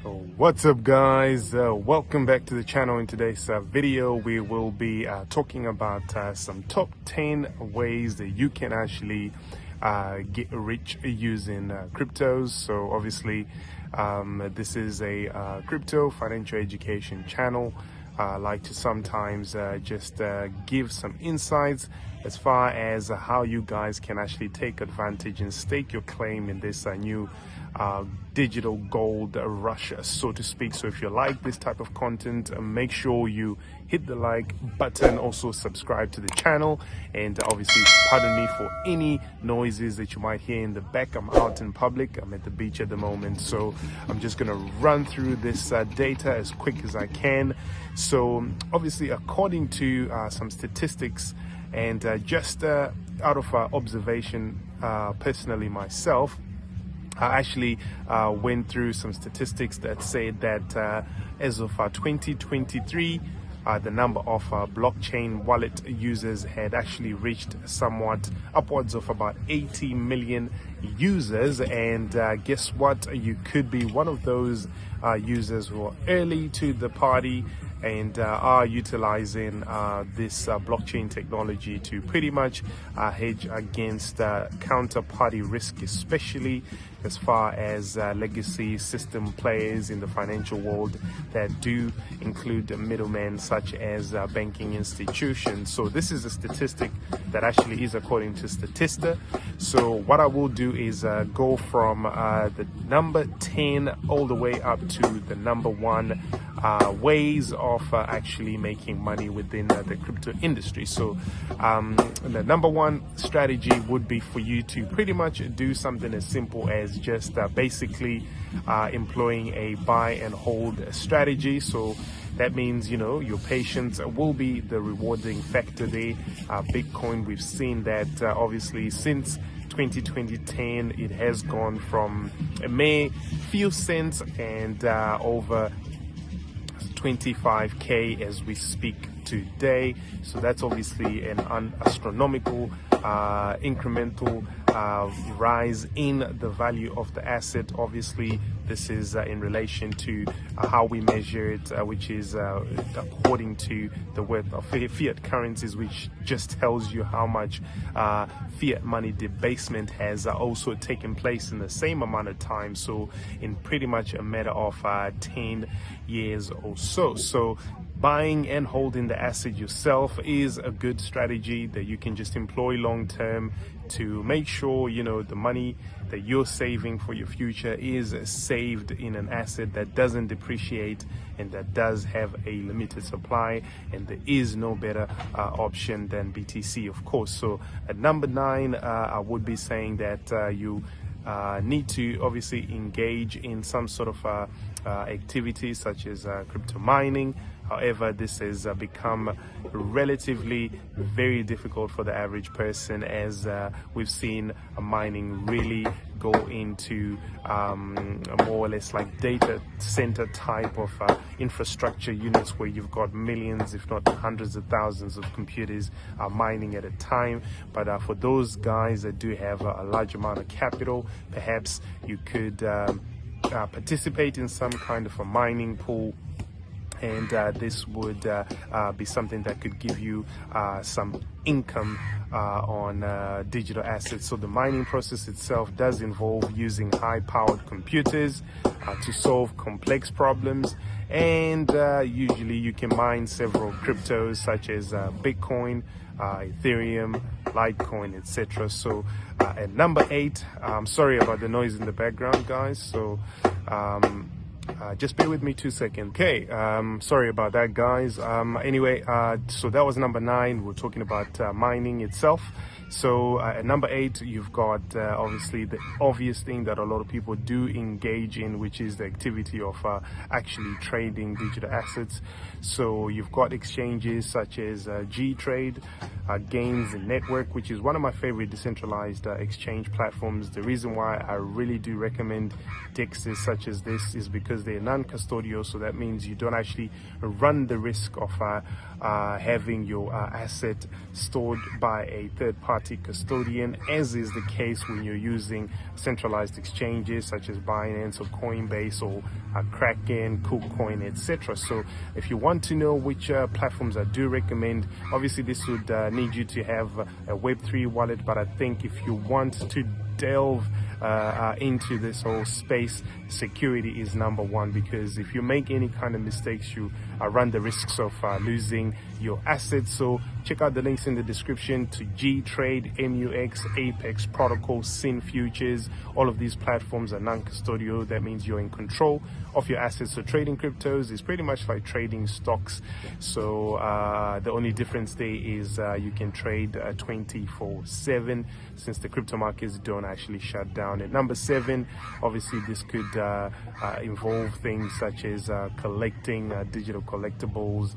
What's up, guys? Welcome back to the channel. In today's video we will be talking about some top 10 ways that you can actually get rich using cryptos. So obviously this is a crypto financial education channel. I like to sometimes just give some insights as far as how you guys can actually take advantage and stake your claim in this new digital gold rush, so to speak. So if you like this type of content, make sure you hit the like button, also subscribe to the channel, and obviously pardon me for any noises that you might hear in the back. I'm out in public, I'm at the beach at the moment, so I'm just gonna run through this data as quick as I can. So obviously, according to some statistics and just out of observation, personally myself, I actually went through some statistics that said that as of 2023, the number of blockchain wallet users had actually reached somewhat upwards of about 80 million users. And guess what? You could be one of those users who are early to the party and are utilizing this blockchain technology to pretty much hedge against counterparty risk, especially as far as legacy system players in the financial world that do include middlemen such as banking institutions. So this is a statistic that actually is according to Statista. So what I will do is go from the number 10 all the way up to the number 1 ways of actually making money within the crypto industry. So the number 1 strategy would be for you to pretty much do something as simple as just basically employing a buy and hold strategy. So that means, you know, your patience will be the rewarding factor there. Bitcoin, we've seen that obviously since 2010 it has gone from a mere few cents and over 25k as we speak today. So that's obviously an astronomical incremental rise in the value of the asset. Obviously this is in relation to how we measure it, which is according to the worth of fiat currencies, which just tells you how much fiat money debasement has also taken place in the same amount of time. So in pretty much a matter of 10 years or so. So buying and holding the asset yourself is a good strategy that you can just employ long term to make sure, you know, the money that you're saving for your future is saved in an asset that doesn't depreciate and that does have a limited supply, and there is no better option than BTC, of course. So at number 9, I would be saying that you need to obviously engage in some sort of activity such as crypto mining. However, this has become relatively very difficult for the average person, as we've seen mining really go into more or less like data center type of infrastructure units where you've got millions, if not hundreds of thousands of computers mining at a time. But for those guys that do have a large amount of capital, perhaps you could participate in some kind of a mining pool, and this would be something that could give you some income on digital assets. So the mining process itself does involve using high-powered computers to solve complex problems, and usually you can mine several cryptos such as Bitcoin, Ethereum, Litecoin, etc. So at number 8, I'm sorry about the noise in the background, guys, so just bear with me 2 seconds. Okay, sorry about that, guys. Anyway, so that was number 9. We're talking about mining itself. So at number 8, you've got obviously the obvious thing that a lot of people do engage in, which is the activity of actually trading digital assets. So you've got exchanges such as G-Trade, Gains Network, which is one of my favorite decentralized exchange platforms. The reason why I really do recommend DEXs such as this is because because they're non-custodial. So that means you don't actually run the risk of having your asset stored by a third-party custodian, as is the case when you're using centralized exchanges such as Binance or Coinbase or Kraken, KuCoin, etc. So if you want to know which platforms I do recommend, obviously this would need you to have a Web3 wallet, but I think if you want to delve into this whole space, security is number one, because if you make any kind of mistakes, you run the risks of losing your assets. So check out the links in the description to G-Trade, MUX, Apex Protocol, Sin Futures. All of these platforms are non-custodial. That means you're in control of your assets. So trading cryptos is pretty much like trading stocks. So the only difference there is you can trade 24/7, since the crypto markets don't actually shut down. At number 7, obviously this could involve things such as collecting digital collectibles.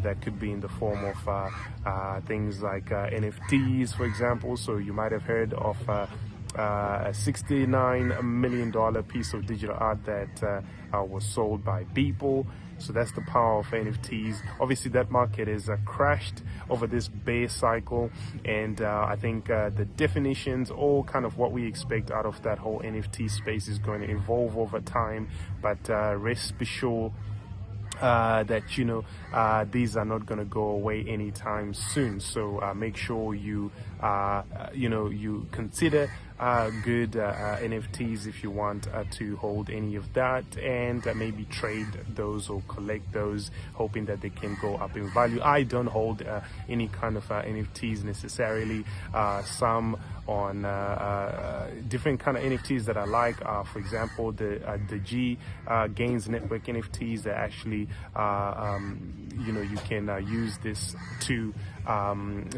That could be in the form of things like NFTs, for example. So you might have heard of a $69 million piece of digital art that was sold by Beeple. So that's the power of NFTs. Obviously that market is crashed over this bear cycle, and I think the definitions, or kind of what we expect out of that whole NFT space, is going to evolve over time. But rest be sure that these are not going to go away anytime soon. So make sure you you consider good NFTs if you want to hold any of that, and maybe trade those or collect those, hoping that they can go up in value. I don't hold any kind of NFTs necessarily. Some on different kind of NFTs that I like, for example the G Gains Network NFTs that actually you can use this to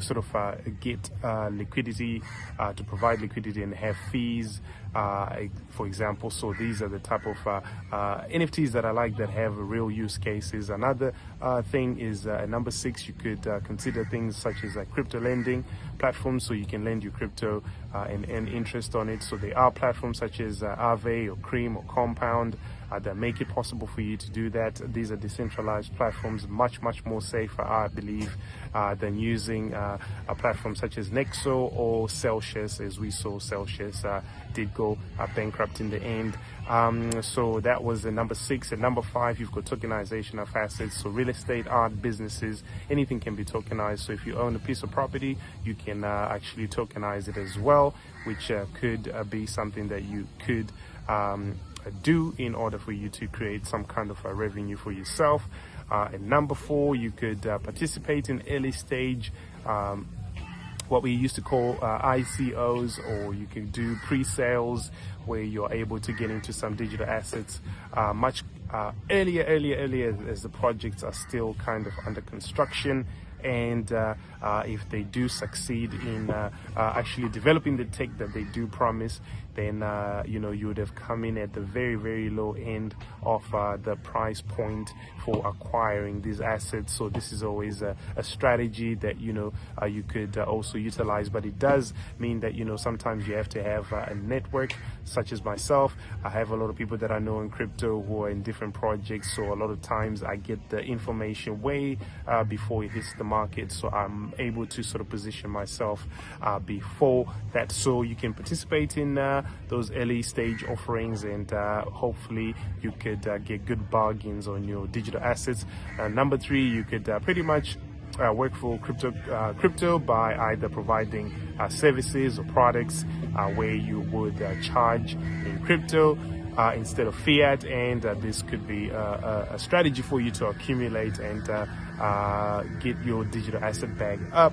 sort of get liquidity, to provide liquidity and have fees, for example. So these are the type of NFTs that I like, that have real use cases. Another thing is number 6, you could consider things such as crypto lending platforms, so you can lend your crypto and earn interest on it. So there are platforms such as Aave or Cream or Compound that make it possible for you to do that. These are decentralized platforms, much more safer, I believe, than using a platform such as Nexo or Celsius, as we saw Celsius did go bankrupt in the end. So that was the number 6. At number 5, you've got tokenization of assets. So real estate, art, businesses, anything can be tokenized. So if you own a piece of property, you can actually tokenize it as well, which could be something that you could do in order for you to create some kind of a revenue for yourself. At number 4, you could participate in early stage, what we used to call ICOs, or you can do pre-sales, where you're able to get into some digital assets much earlier as the projects are still kind of under construction. And if they do succeed in actually developing the tech that they do promise, then you would have come in at the very low end of the price point for acquiring these assets. So this is always a strategy that you could also utilize, but it does mean that sometimes you have to have a network, such as myself. I have a lot of people that I know in crypto who are in different projects, so a lot of times I get the information way before it hits the market, so I'm able to sort of position myself before that. So you can participate in those early stage offerings, and hopefully you could get good bargains on your digital assets. Number 3, you could pretty much work for crypto by either providing services or products where you would charge in crypto instead of fiat, and this could be a strategy for you to accumulate and get your digital asset bag up.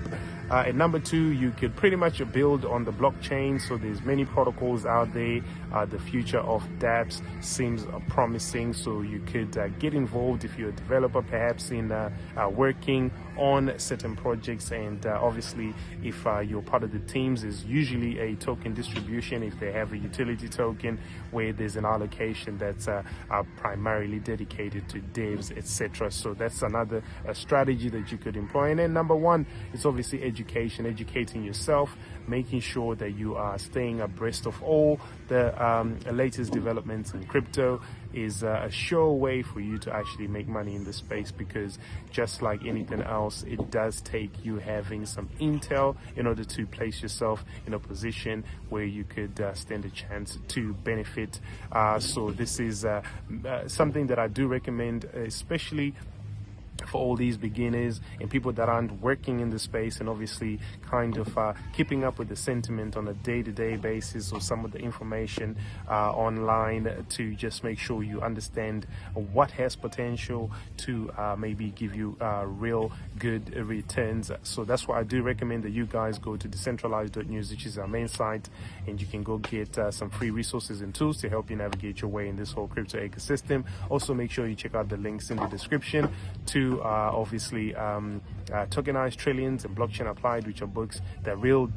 At number 2, you could pretty much build on the blockchain. So there's many protocols out there. The future of dApps seems promising, so you could get involved if you're a developer, perhaps in working on certain projects. And obviously, if you're part of the teams, is usually a token distribution. If they have a utility token where there's an allocation that's primarily dedicated to devs, etc. So that's another strategy that you could employ. And then number 1 is obviously education. educating yourself, making sure that you are staying abreast of all the latest developments in crypto is a sure way for you to actually make money in this space, because just like anything else, it does take you having some intel in order to place yourself in a position where you could stand a chance to benefit. So this is something that I do recommend, especially for all these beginners and people that aren't working in the space, and obviously kind of keeping up with the sentiment on a day-to-day basis, or some of the information online, to just make sure you understand what has potential to maybe give you real good returns. So that's why I do recommend that you guys go to decentralized.news, which is our main site, and you can go get some free resources and tools to help you navigate your way in this whole crypto ecosystem. Also, make sure you check out the links in the description to obviously Tokenized Trillions and Blockchain Applied, which are books that will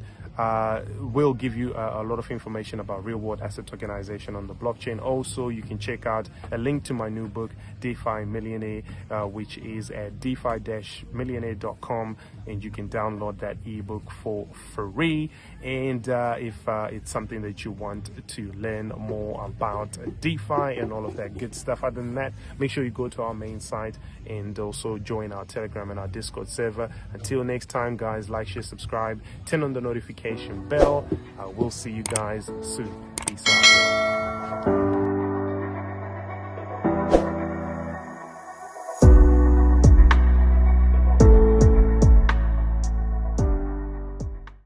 give you a lot of information about real world asset tokenization on the blockchain. Also, you can check out a link to my new book, DeFi Millionaire, which is at defi-millionaire.com, and you can download that ebook for free. And if it's something that you want to learn more about DeFi and all of that good stuff, other than that, make sure you go to our main site and also join our Telegram and our Discord server. Until next time, guys, like, share, subscribe, turn on the notification bell. We'll see you guys soon. Peace out.